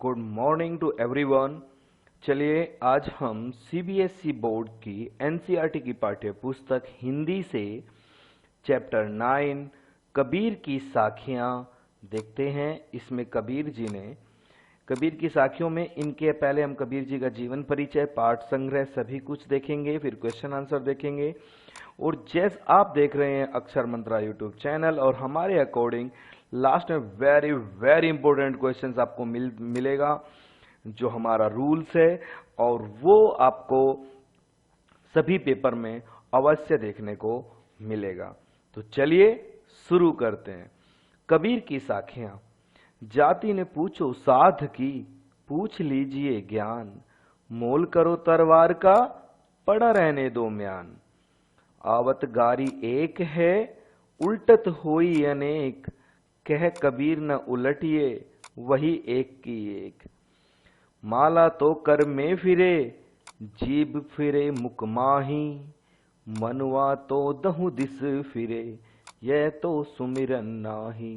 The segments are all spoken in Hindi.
Good morning to everyone. चलिए आज हम सीबीएसई बोर्ड की एनसीईआरटी की पाठ्य पुस्तक हिंदी से चैप्टर 9 कबीर की साखियां देखते हैं। इसमें कबीर जी ने कबीर की साखियों में इनके पहले हम कबीर जी का जीवन परिचय, पाठ संग्रह सभी कुछ देखेंगे, फिर क्वेश्चन आंसर देखेंगे। और जैसे आप देख रहे हैं अक्षर मंत्रा यूट्यूब चैनल, और हमारे अकॉर्डिंग लास्ट में वेरी वेरी इंपॉर्टेंट क्वेश्चंस आपको मिलेगा जो हमारा रूल्स है, और वो आपको सभी पेपर में अवश्य देखने को मिलेगा। तो चलिए शुरू करते हैं। कबीर की साखियां। जाति ने पूछो साध की, पूछ लीजिए ज्ञान, मोल करो तरवार का, पड़ा रहने दो म्यान। आवत गारी एक है, उल्टत होई अनेक, कह कबीर न उलटिए, वही एक की एक। माला तो कर में फिरे, जीभ फिरे मुख माही, मनुआ तो दहु दिस फिरे, यह तो सुमिरन नाही।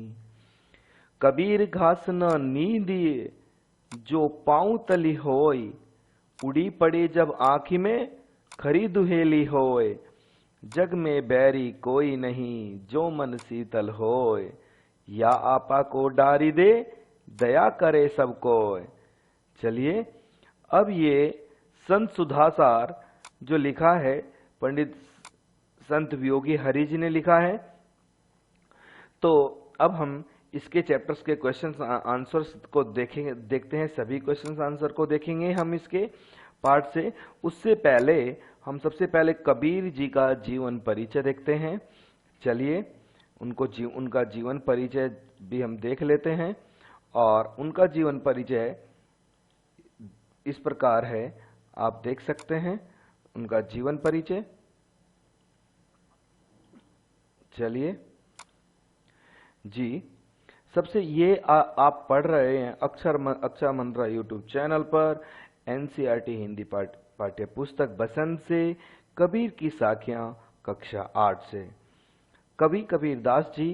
कबीर घास न नींदिए, जो पाँव तली होय, उड़ी पड़े जब आँखी में, खरी दुहेली होय। जग में बैरी कोई नहीं, जो मन शीतल होय, या आपा को डारी दे, दया करे सबको। चलिए अब ये संत सुधासार जो लिखा है पंडित संत वियोगी हरि जी ने लिखा है। तो अब हम इसके चैप्टर्स के क्वेश्चंस आंसर्स को देखते हैं। सभी क्वेश्चंस आंसर को देखेंगे हम इसके पार्ट से। उससे पहले हम सबसे पहले कबीर जी का जीवन परिचय देखते हैं। चलिए उनका जीवन परिचय भी हम देख लेते हैं। और उनका जीवन परिचय इस प्रकार है, आप देख सकते हैं उनका जीवन परिचय। चलिए जी, सबसे ये आप पढ़ रहे हैं अक्षर मंत्रा यूट्यूब चैनल पर एनसीईआरटी हिंदी पाठ्य पुस्तक बसंत से कबीर की साखियां कक्षा 8 से। कवि कबीरदास जी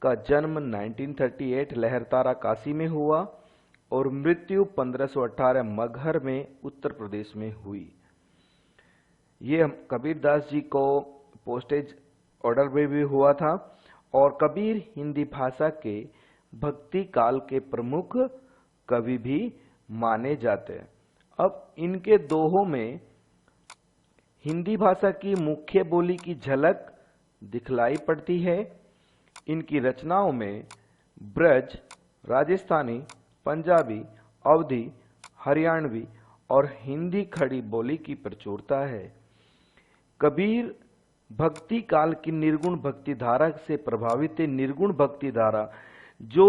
का जन्म 1938 लहरतारा काशी में हुआ और मृत्यु 1518 मगहर में उत्तर प्रदेश में हुई। ये कबीरदास जी को पोस्टेज ऑर्डर में भी हुआ था। और कबीर हिंदी भाषा के भक्ति काल के प्रमुख कवि भी माने जाते हैं। अब इनके दोहों में हिंदी भाषा की मुख्य बोली की झलक दिखलाई पड़ती है। इनकी रचनाओं में ब्रज, राजस्थानी, पंजाबी, अवधी, हरियाणवी और हिंदी खड़ी बोली की प्रचुरता है। कबीर भक्ति काल की निर्गुण भक्ति धारा से प्रभावित है। निर्गुण भक्ति धारा जो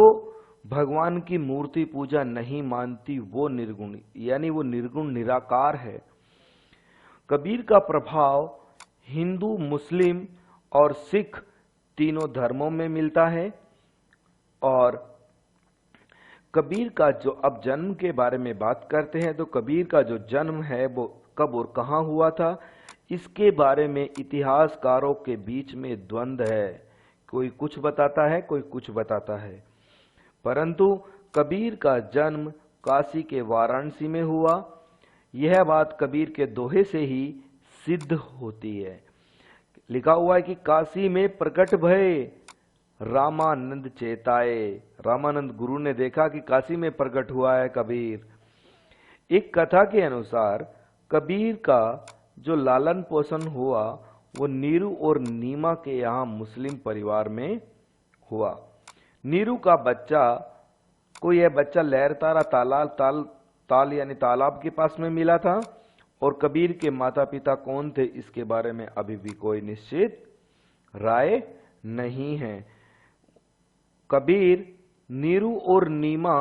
भगवान की मूर्ति पूजा नहीं मानती, वो निर्गुण, यानी वो निर्गुण निराकार है। कबीर का प्रभाव हिंदू, मुस्लिम और सिख तीनों धर्मों में मिलता है। और कबीर का जो अब जन्म के बारे में बात करते हैं, तो कबीर का जो जन्म है वो कब और कहाँ हुआ था, इसके बारे में इतिहासकारों के बीच में द्वंद्व है। कोई कुछ बताता है, कोई कुछ बताता है। परंतु कबीर का जन्म काशी के वाराणसी में हुआ। यह बात कबीर के दोहे से ही सिद्ध होती है। लिखा हुआ है कि काशी में प्रकट भय, रामानंद चेताए। रामानंद गुरु ने देखा कि काशी में प्रकट हुआ है कबीर। एक कथा के अनुसार कबीर का जो लालन पोषण हुआ वो नीरू और नीमा के यहाँ मुस्लिम परिवार में हुआ। नीरू का बच्चा को यह बच्चा लहरतारा ताल यानी तालाब के पास में मिला था। और कबीर के माता पिता कौन थे, इसके बारे में अभी भी कोई निश्चित राय नहीं है। कबीर नीरू और नीमा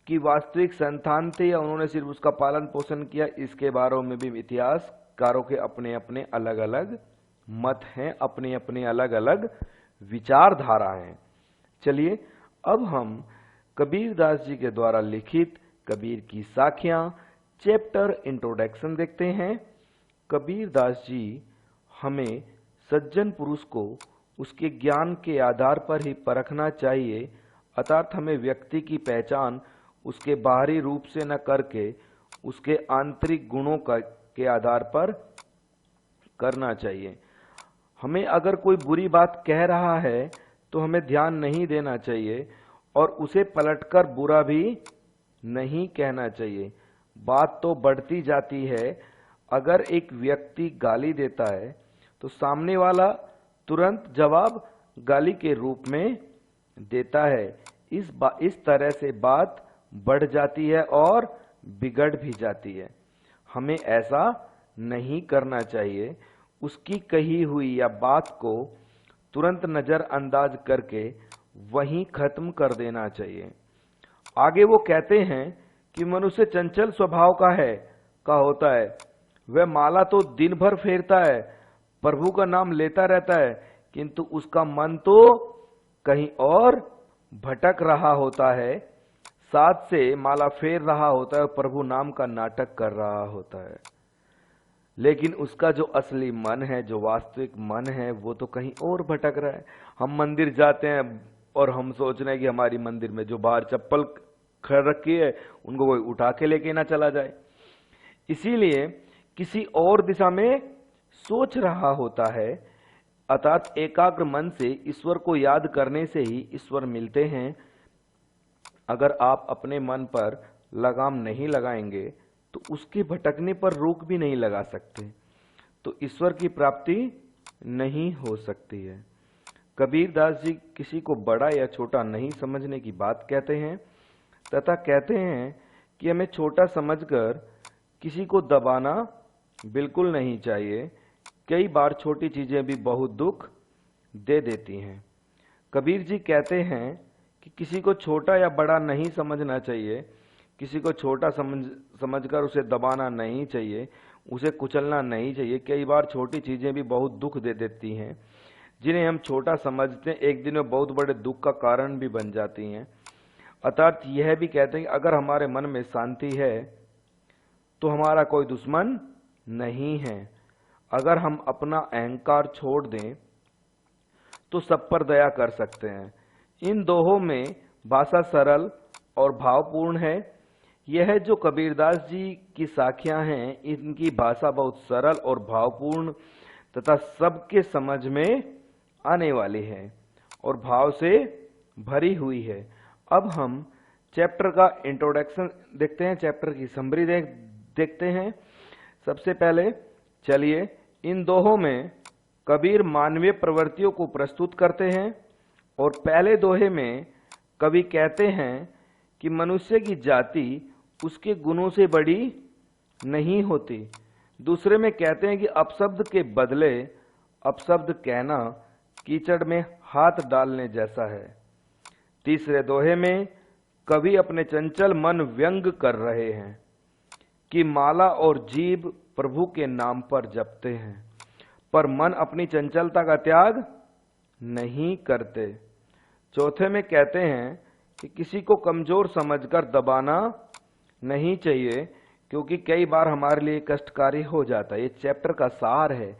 की वास्तविक संतान थे या उन्होंने सिर्फ उसका पालन पोषण किया, इसके बारे में भी इतिहासकारों के अपने अपने अलग अलग मत हैं, अपने अपने अलग अलग विचारधारा हैं। चलिए अब हम कबीरदास जी के द्वारा लिखित कबीर की साखियां चैप्टर इंट्रोडक्शन देखते हैं। कबीरदास जी हमें सज्जन पुरुष को उसके ज्ञान के आधार पर ही परखना चाहिए अर्थात हमें व्यक्ति की पहचान उसके बाहरी रूप से न करके उसके आंतरिक गुणों के आधार पर करना चाहिए। हमें अगर कोई बुरी बात कह रहा है तो हमें ध्यान नहीं देना चाहिए और उसे पलटकर बुरा भी नहीं कहना चाहिए। बात तो बढ़ती जाती है। अगर एक व्यक्ति गाली देता है तो सामने वाला तुरंत जवाब गाली के रूप में देता है। इस तरह से बात बढ़ जाती है और बिगड़ भी जाती है। हमें ऐसा नहीं करना चाहिए। उसकी कही हुई या बात को तुरंत नजरअंदाज करके वहीं खत्म कर देना चाहिए। आगे वो कहते हैं कि मनुष्य चंचल स्वभाव का होता है। वह माला तो दिन भर फेरता है, प्रभु का नाम लेता रहता है, किंतु उसका मन तो कहीं और भटक रहा होता है। साथ से माला फेर रहा होता है और प्रभु नाम का नाटक कर रहा होता है, लेकिन उसका जो असली मन है, जो वास्तविक मन है, वो तो कहीं और भटक रहा है। हम मंदिर जाते हैं और हम सोच रहे हैं कि हमारी मंदिर में जो बाहर चप्पल खड़ रखी है उनको कोई उठा के लेके ना चला जाए, इसीलिए किसी और दिशा में सोच रहा होता है। अर्थात एकाग्र मन से ईश्वर को याद करने से ही ईश्वर मिलते हैं। अगर आप अपने मन पर लगाम नहीं लगाएंगे तो उसके भटकने पर रोक भी नहीं लगा सकते, तो ईश्वर की प्राप्ति नहीं हो सकती है। कबीर दास जी किसी को बड़ा या छोटा नहीं समझने की बात कहते हैं तथा कहते हैं कि हमें छोटा समझकर किसी को दबाना बिल्कुल नहीं चाहिए। कई बार छोटी चीजें भी बहुत दुख दे देती हैं। कबीर जी कहते हैं कि किसी को छोटा या बड़ा नहीं समझना चाहिए, किसी को छोटा समझकर उसे दबाना नहीं चाहिए, उसे कुचलना नहीं चाहिए। कई बार छोटी चीजें भी बहुत दुख दे देती हैं, जिन्हें हम छोटा समझते हैं एक दिन में बहुत बड़े दुख का कारण भी बन जाती हैं। अर्थात यह भी कहते हैं कि अगर हमारे मन में शांति है तो हमारा कोई दुश्मन नहीं है। अगर हम अपना अहंकार छोड़ दें तो सब पर दया कर सकते हैं। इन दोहों में भाषा सरल और भावपूर्ण है। यह जो कबीरदास जी की साखियां हैं, इनकी भाषा बहुत सरल और भावपूर्ण तथा सबके समझ में आने वाली है और भाव से भरी हुई है। अब हम चैप्टर का इंट्रोडक्शन देखते हैं, चैप्टर की समरी देखते हैं। सबसे पहले चलिए इन दोहों में कबीर मानवीय प्रवृत्तियों को प्रस्तुत करते हैं और पहले दोहे में कवि कहते हैं कि मनुष्य की जाति उसके गुणों से बड़ी नहीं होती। दूसरे में कहते हैं कि अपशब्द के बदले अपशब्द कहना कीचड़ में हाथ डालने जैसा है। तीसरे दोहे में कवि अपने चंचल मन व्यंग कर रहे हैं कि माला और जीभ प्रभु के नाम पर जपते हैं, पर मन अपनी चंचलता का त्याग नहीं करते। चौथे में कहते हैं कि किसी को कमजोर समझकर दबाना नहीं चाहिए, क्योंकि कई बार हमारे लिए कष्टकारी हो जाता है। ये चैप्टर का सार है।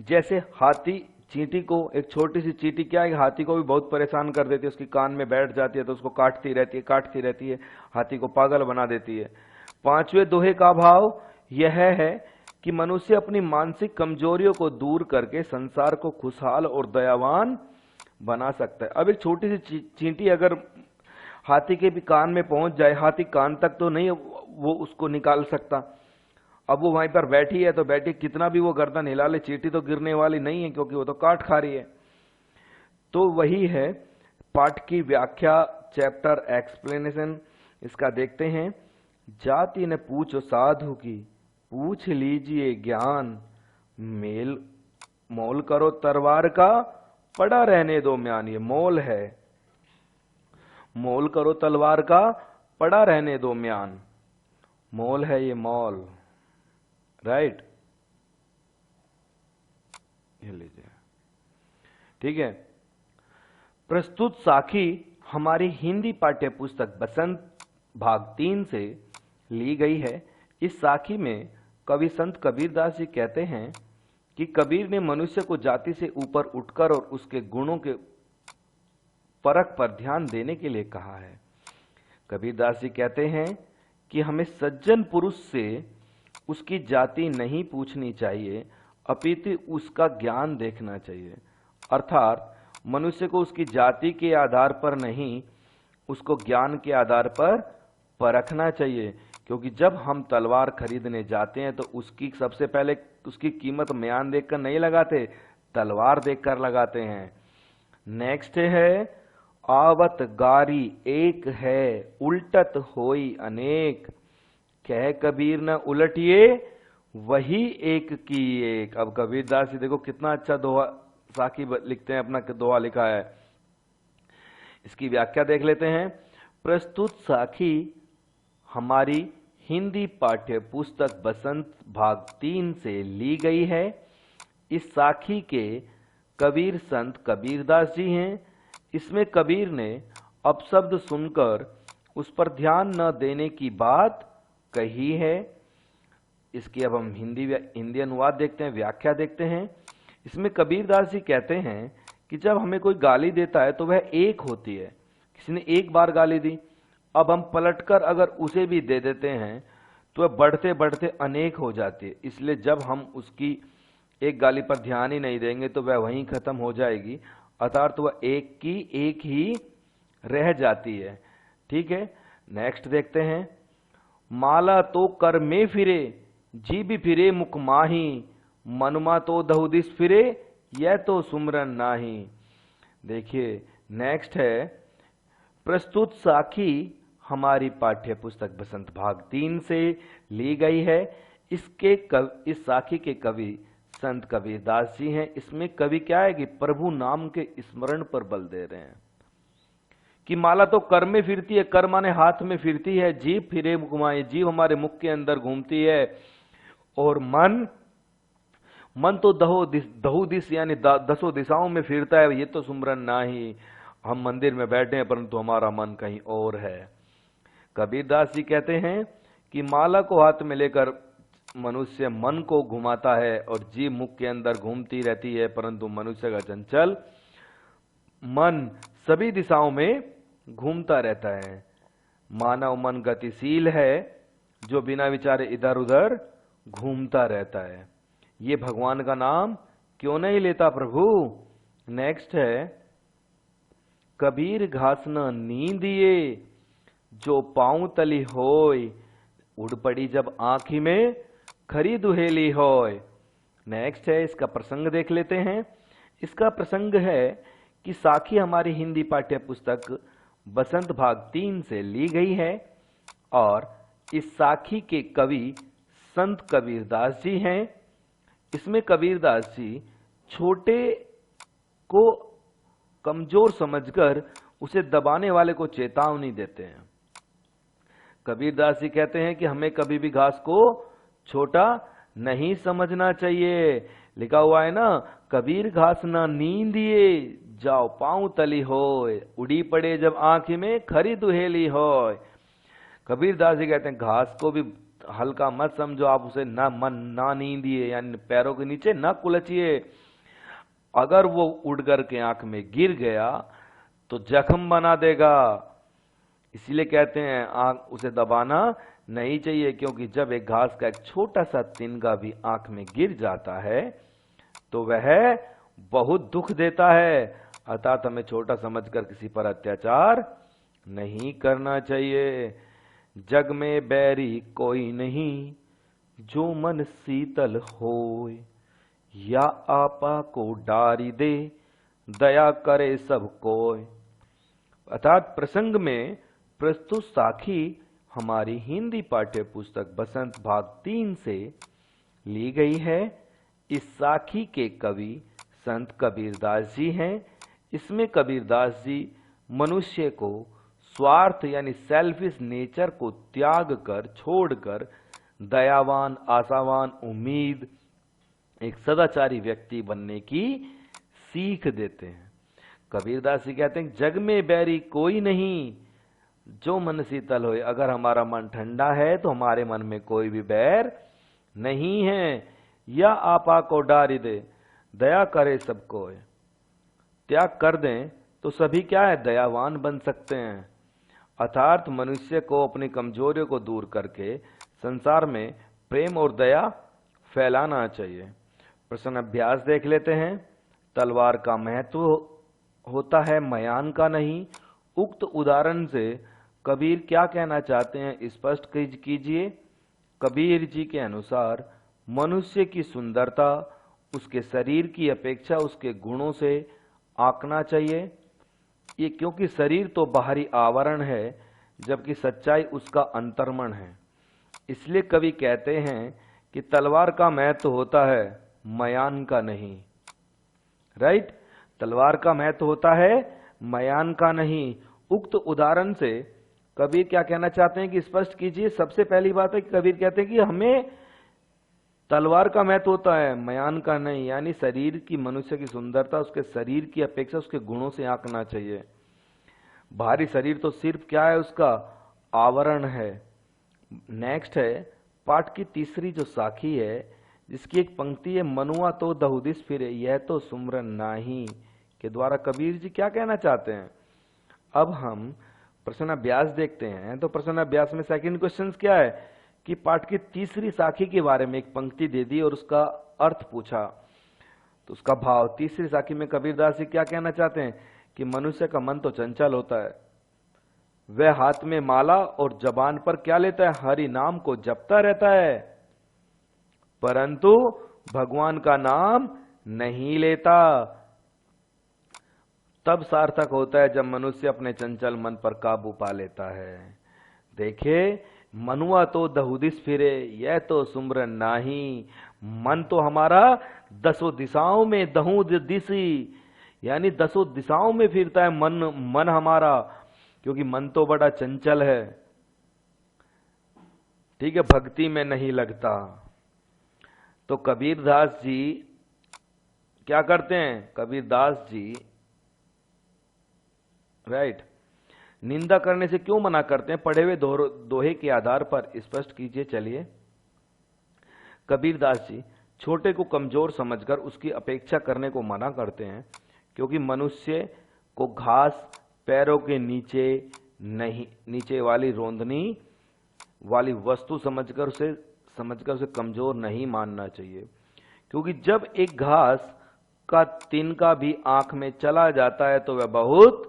जैसे हाथी चींटी को, एक छोटी सी चींटी क्या है, हाथी को भी बहुत परेशान कर देती है, उसकी कान में बैठ जाती है तो उसको काटती रहती है, हाथी को पागल बना देती है। पांचवें दोहे का भाव यह है कि मनुष्य अपनी मानसिक कमजोरियों को दूर करके संसार को खुशहाल और दयावान बना सकता है। अब एक छोटी सी चींटी अगर हाथी के भी कान में पहुंच जाए, हाथी कान तक तो नहीं वो उसको निकाल सकता। अब वो वहीं पर बैठी है तो बैठी, कितना भी वो गर्दन हिला ले, चींटी तो गिरने वाली नहीं है, क्योंकि वो तो काट खा रही है। तो वही है पाठ की व्याख्या, चैप्टर एक्सप्लेनेशन इसका देखते हैं। जाति न पूछो साधु की, पूछ लीजिए ज्ञान, मोल करो तलवार का, पड़ा रहने दो म्यान। ये मोल है, मोल करो तलवार का, पड़ा रहने दो म्यान। मोल है ये, मोल, राइट, ये लीजिए, ठीक है। प्रस्तुत साखी हमारी हिंदी पाठ्य पुस्तक बसंत भाग 3 से ली गई है। इस साखी में कवि संत कबीरदास जी कहते हैं कि कबीर ने मनुष्य को जाति से ऊपर उठकर और उसके गुणों के परख पर ध्यान देने के लिए कहा है। कबीरदास जी कहते हैं कि हमें सज्जन पुरुष से उसकी जाति नहीं पूछनी चाहिए, अपितु उसका ज्ञान देखना चाहिए। अर्थात मनुष्य को उसकी जाति के आधार पर नहीं, उसको ज्ञान के आधार पर परखना चाहिए। क्योंकि जब हम तलवार खरीदने जाते हैं तो उसकी सबसे पहले उसकी कीमत म्यान देखकर नहीं लगाते, तलवार देखकर लगाते हैं। नेक्स्ट है आवत गारी एक है, उल्टत होई अनेक, कह कबीर न उलटिए वही एक की एक। अब कबीरदास जी देखो कितना अच्छा दोहा साखी लिखते हैं, अपना दोहा लिखा है। इसकी व्याख्या देख लेते हैं। प्रस्तुत साखी हमारी हिंदी पाठ्य पुस्तक बसंत भाग 3 से ली गई है। इस साखी के कबीर संत कबीरदास जी हैं। इसमें कबीर ने अपशब्द सुनकर उस पर ध्यान न देने की बात कही है। इसकी अब हम हिंदी अनुवाद देखते हैं, व्याख्या देखते हैं। इसमें कबीरदास जी कहते हैं कि जब हमें कोई गाली देता है तो वह एक होती है। किसी ने एक बार गाली दी, अब हम पलटकर अगर उसे भी दे देते हैं तो वह बढ़ते बढ़ते अनेक हो जाती है। इसलिए जब हम उसकी एक गाली पर ध्यान ही नहीं देंगे तो वह वहीं खत्म हो जाएगी, अर्थात वह एक की एक ही रह जाती है। ठीक है, नेक्स्ट देखते हैं। माला तो कर में फिरे, जी भी फिरे मुख माही, मनुमा तो दहुदिस फिरे, यह तो सुमरन नाही। देखिए नेक्स्ट है, प्रस्तुत साखी हमारी पाठ्य पुस्तक बसंत भाग 3 से ली गई है। इस साखी के कवि संत कबीरदास जी हैं। इसमें कवि क्या है कि प्रभु नाम के स्मरण पर बल दे रहे हैं कि माला तो कर में फिरती है, कर माने हाथ में फिरती है, जीभ फिरे घुमाए, जीभ हमारे मुख के अंदर घूमती है, और मन तो दहु दिस यानी दसों दिशाओं में फिरता है, ये तो सुमरन नाही। हम मंदिर में बैठे हैं परंतु हमारा मन कहीं और है। कबीरदास जी कहते हैं कि माला को हाथ में लेकर मनुष्य मन को घुमाता है और जीभ मुख के अंदर घूमती रहती है, परंतु मनुष्य का चंचल मन सभी दिशाओं में घूमता रहता है। मानव मन गतिशील है जो बिना विचारे इधर उधर घूमता रहता है। ये भगवान का नाम क्यों नहीं लेता प्रभु। नेक्स्ट है, कबीर घास न नींदिए, जो पांव तली होय, उड़ पड़ी जब आंखी में खरी दुहेली होय। नेक्स्ट है, इसका प्रसंग देख लेते हैं। इसका प्रसंग है कि साखी हमारी हिंदी पाठ्य पुस्तक बसंत भाग 3 से ली गई है और इस साखी के कवि संत कबीरदास जी हैं। इसमें कबीरदास जी छोटे को कमजोर समझकर उसे दबाने वाले को चेतावनी देते हैं। कबीरदास जी कहते हैं कि हमें कभी भी घास को छोटा नहीं समझना चाहिए। लिखा हुआ है ना, कबीर घास ना नींदिए, जाओ पांव तली होय, उड़ी पड़े जब आंखी में खरी दुहेली होय। कबीरदास जी कहते हैं घास को भी हल्का मत समझो, आप उसे ना नींदिए यानी पैरों के नीचे ना कुलचिए। अगर वो उड़ कर के आंख में गिर गया तो जख्म बना देगा। इसीलिए कहते हैं आंख उसे दबाना नहीं चाहिए, क्योंकि जब एक घास का एक छोटा सा तिनका भी आंख में गिर जाता है तो वह बहुत दुख देता है। अर्थात हमें छोटा समझकर किसी पर अत्याचार नहीं करना चाहिए। जग में बैरी कोई नहीं, जो मन शीतल होय, या आपा को डारी दे, दया करे सब कोय। अर्थात प्रसंग में प्रस्तुत साखी हमारी हिंदी पाठ्य पुस्तक बसंत भाग 3 से ली गई है। इस साखी के कवि संत कबीरदास जी हैं। इसमें कबीरदास जी मनुष्य को स्वार्थ यानी सेल्फिश नेचर को त्याग कर छोड़कर दयावान, आशावान, उम्मीद, एक सदाचारी व्यक्ति बनने की सीख देते हैं। कबीरदास जी कहते हैं जग में बैरी कोई नहीं, जो मन शीतल होए। अगर हमारा मन ठंडा है तो हमारे मन में कोई भी बैर नहीं है। या आपा को डारी दे, दया करे सबको, त्याग कर दें तो सभी क्या है, दयावान बन सकते हैं। अर्थात मनुष्य को अपनी कमजोरियों को दूर करके संसार में प्रेम और दया फैलाना चाहिए। प्रश्न अभ्यास देख लेते हैं। तलवार का महत्व होता है, मयान का नहीं। उक्त उदाहरण से कबीर क्या कहना चाहते हैं, स्पष्ट कीजिए। कबीर जी के अनुसार मनुष्य की सुंदरता उसके शरीर की अपेक्षा उसके गुणों से आंकना चाहिए। ये क्योंकि शरीर तो बाहरी आवरण है, जबकि सच्चाई उसका अंतर्मन है। इसलिए कवि कहते हैं कि तलवार का महत्व होता है, मयान का नहीं। राइट, तलवार का महत्व होता है, मयान का नहीं। उक्त उदाहरण से कबीर क्या कहना चाहते हैं कि स्पष्ट कीजिए। सबसे पहली बात है कि कबीर कहते हैं कि हमें तलवार का महत्व होता है, मयान का नहीं, यानी शरीर की, मनुष्य की सुंदरता उसके शरीर की अपेक्षा उसके गुणों से आंकना चाहिए। बाहरी शरीर तो सिर्फ क्या है, उसका आवरण है। नेक्स्ट है पाठ की तीसरी जो साखी है, जिसकी एक पंक्ति है, मनुआ तो दहुदिस फिरे यह तो सुमरन नाही, के द्वारा कबीर जी क्या कहना चाहते हैं। अब हम प्रश्नाभ्यास देखते हैं। तो प्रश्नाभ्यास में सेकंड क्वेश्चन क्या है कि पाठ की तीसरी साखी के बारे में एक पंक्ति दे दी और उसका अर्थ पूछा। तो उसका भाव, तीसरी साखी में कबीरदास जी क्या कहना चाहते हैं कि मनुष्य का मन तो चंचल होता है, वह हाथ में माला और जबान पर क्या लेता है, हरि नाम को जपता रहता है, परंतु भगवान का नाम नहीं लेता। तब सार्थक होता है जब मनुष्य अपने चंचल मन पर काबू पा लेता है। देखे, मनुआ तो दहुदिस फिरे यह तो सुमरन नाही। मन तो हमारा दसों दिशाओं में, दहु दिशी, यानी दसों दिशाओं में फिरता है मन हमारा, क्योंकि मन तो बड़ा चंचल है। ठीक है, भक्ति में नहीं लगता। तो कबीरदास जी क्या करते हैं, कबीरदास जी राइट, निंदा करने से क्यों मना करते हैं, पढ़े हुए दोहे के आधार पर स्पष्ट कीजिए। चलिए, कबीरदास जी छोटे को कमजोर समझकर उसकी अपेक्षा करने को मना करते हैं, क्योंकि मनुष्य को घास पैरों के नीचे वाली रोंदनी वाली वस्तु समझकर उसे कमजोर नहीं मानना चाहिए। क्योंकि जब एक घास का तिनका भी आंख में चला जाता है तो वह बहुत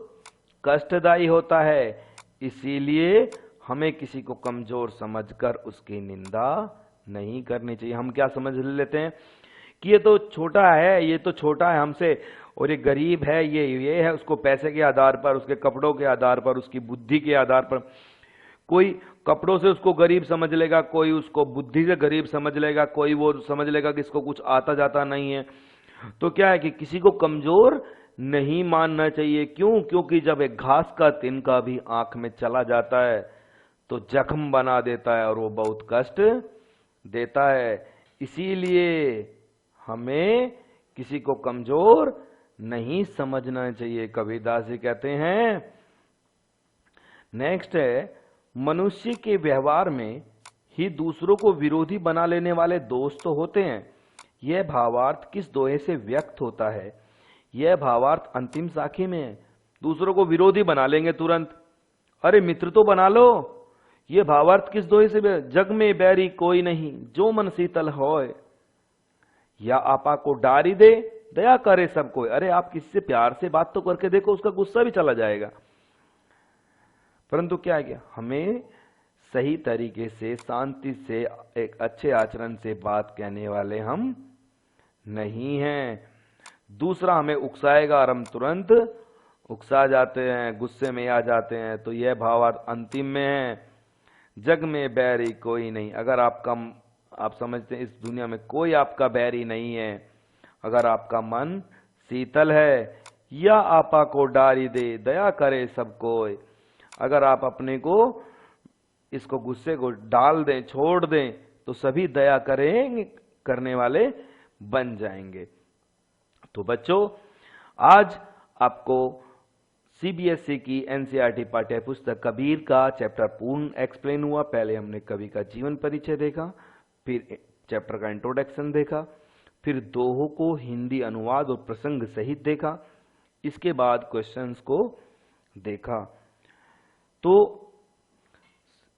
कष्टदायी होता है। इसीलिए हमें किसी को कमजोर समझकर उसकी निंदा नहीं करनी चाहिए। हम क्या समझ लेते हैं कि ये तो छोटा है हमसे, और ये गरीब है, ये है, उसको पैसे के आधार पर, उसके कपड़ों के आधार पर, उसकी बुद्धि के आधार पर, कोई कपड़ों से उसको गरीब समझ लेगा, कोई उसको बुद्धि से गरीब समझ लेगा, कोई वो समझ लेगा कि इसको कुछ आता जाता नहीं है। तो क्या है कि किसी को कमजोर नहीं मानना चाहिए। क्यों? क्योंकि जब एक घास का तिनका भी आंख में चला जाता है तो जख्म बना देता है और वो बहुत कष्ट देता है। इसीलिए हमें किसी को कमजोर नहीं समझना चाहिए, कबीरदास जी कहते हैं। नेक्स्ट है, मनुष्य के व्यवहार में ही दूसरों को विरोधी बना लेने वाले दोस्त तो होते हैं। यह भावार्थ किस दोहे से व्यक्त होता है? यह भावार्थ अंतिम साखी में है। दूसरों को विरोधी बना लेंगे तुरंत, अरे मित्र तो बना लो। यह भावार्थ किस दोहे से? जग में बैरी कोई नहीं, जो मन शीतल होए, या आपा को डारी दे, दया करे सब कोई। अरे आप किसी से प्यार से बात तो करके देखो, उसका गुस्सा भी चला जाएगा। परंतु क्या है कि हमें सही तरीके से, शांति से, एक अच्छे आचरण से बात कहने वाले हम नहीं हैं। दूसरा हमें उकसाएगा और हम तुरंत उकसा जाते हैं, गुस्से में आ जाते हैं। तो यह भावार्थ अंतिम में है, जग में बैरी कोई नहीं। अगर आप समझते हैं इस दुनिया में कोई आपका बैरी नहीं है, अगर आपका मन शीतल है, या आपा को डारी दे, दया करे सब कोई। अगर आप अपने को, इसको गुस्से को डाल दें, छोड़ दें, तो सभी दया करने वाले बन जाएंगे। तो बच्चों, आज आपको सीबीएसई की एनसीईआरटी पाठ्य पुस्तक कबीर का चैप्टर पूर्ण एक्सप्लेन हुआ। पहले हमने कवि का जीवन परिचय देखा, फिर चैप्टर का इंट्रोडक्शन देखा, फिर दोहों को हिंदी अनुवाद और प्रसंग सहित देखा। इसके बाद क्वेश्चंस को देखा। तो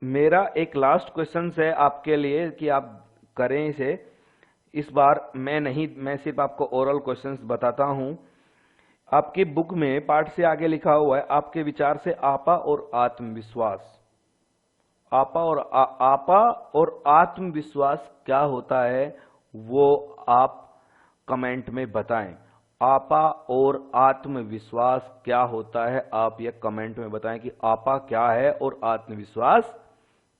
मेरा एक लास्ट क्वेश्चन है आपके लिए कि आप करें इसे। इस बार मैं सिर्फ आपको ओरल क्वेश्चंस बताता हूं। आपकी बुक में पाठ से आगे लिखा हुआ है, आपके विचार से आपा और आत्मविश्वास। आपा और आत्मविश्वास क्या होता है वो आप कमेंट में बताएं। आपा और आत्मविश्वास क्या होता है, आप ये कमेंट में बताएं कि आपा क्या है और आत्मविश्वास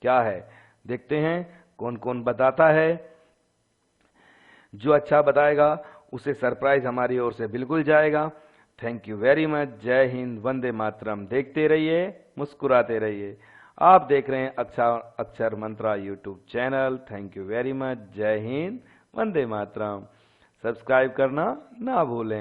क्या है। देखते हैं कौन कौन बताता है। जो अच्छा बताएगा उसे सरप्राइज हमारी ओर से बिल्कुल जाएगा। Thank you very much. जय हिंद, वंदे मातरम। देखते रहिए, मुस्कुराते रहिए। आप देख रहे हैं Akshar Mantra YouTube channel. Thank you very much. जय हिंद, वंदे मातरम। सब्सक्राइब करना ना भूलें।